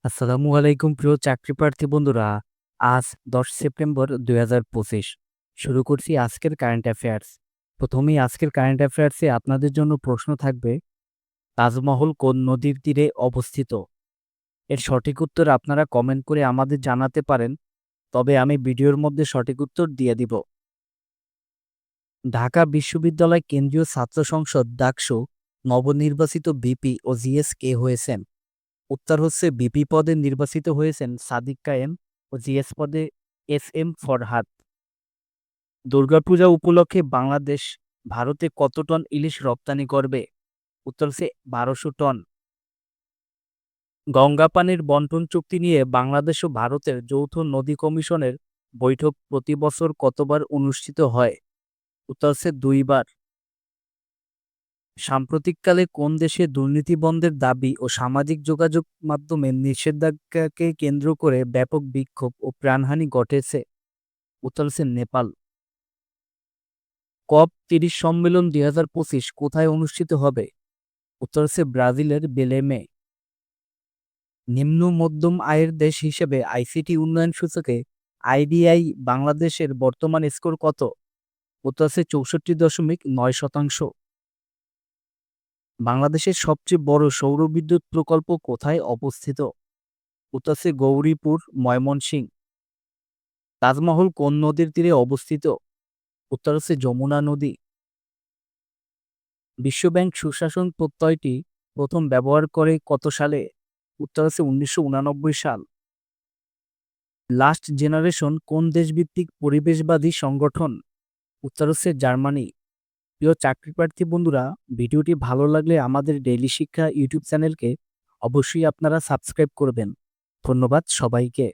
আসসালামু আলাইকুম প্রিয় চাকরিপ্রার্থী বন্ধুরা। আজ ১০ সেপ্টেম্বর ২০২৫। শুরু করছি আজকের কারেন্ট অ্যাফেয়ার্স। প্রথমেই আজকের কারেন্ট অ্যাফেয়ার্সে আপনাদের জন্য প্রশ্ন থাকবে, তাজমহল কোন নদীর তীরে অবস্থিত? এর সঠিক উত্তর আপনারা কমেন্ট করে আমাদের জানাতে পারেন, তবে আমি ভিডিওর মধ্যে সঠিক উত্তর দিয়ে দিব। ঢাকা বিশ্ববিদ্যালয় কেন্দ্রীয় ছাত্র সংসদ ডাকসু নবনির্বাচিত ভিপি ও জিএস কে হয়েছেন? উত্তর হচ্ছে ভিপি পদে নির্বাচিত হয়েছেন সাদিক কায়েম ও জিএস পদে এস এম ফরহাদ। দুর্গাপূজা উপলক্ষে বাংলাদেশ ভারতে কত টন ইলিশ রপ্তানি করবে? উত্তর হচ্ছে ১২০০ টন। গঙ্গা পানির বন্টন চুক্তি নিয়ে বাংলাদেশ ও ভারতের যৌথ নদী কমিশনের বৈঠক প্রতি বছর কতবার অনুষ্ঠিত হয়? উত্তর হচ্ছে ২ বার। সাম্প্রতিককালে কোন দেশে দুর্নীতি বন্ধের দাবি ও সামাজিক যোগাযোগ মাধ্যমে নিষেধাজ্ঞাকে কেন্দ্র করে ব্যাপক বিক্ষোভ ও প্রাণহানি ঘটেছে? উত্তর হচ্ছে নেপাল। COP30 সম্মেলন ২০২৫ কোথায় অনুষ্ঠিত হবে? উত্তর হচ্ছে ব্রাজিলের বেলেমে। নিম্ন মধ্যম আয়ের দেশ হিসেবে আইসিটি উন্নয়ন সূচকে আইডিআই বাংলাদেশের বর্তমান স্কোর কত? উত্তর হচ্ছে ৬৪.৯%। বাংলাদেশের সবচেয়ে বড় সৌর বিদ্যুৎ প্রকল্প কোথায় অবস্থিত? উত্তর হচ্ছে গৌরীপুর, ময়মনসিংহ। তাজমহল কোন নদীর তীরে অবস্থিত? উত্তর হচ্ছে যমুনা নদী। বিশ্বব্যাংক সুশাসন প্রত্যয়টি প্রথম ব্যবহার করে কত সালে? উত্তর হচ্ছে ১৯৮৯ সাল। লাস্ট জেনারেশন কোন দেশভিত্তিক পরিবেশবাদী সংগঠন? উত্তর হচ্ছে জার্মানি। প্রিয় চাকরিপ্রার্থী বন্ধুরা, ভিডিওটি ভালো লাগলে আমাদের ডেইলি শিক্ষা ইউটিউব চ্যানেলকে অবশ্যই আপনারা সাবস্ক্রাইব করবেন। ধন্যবাদ সবাইকে।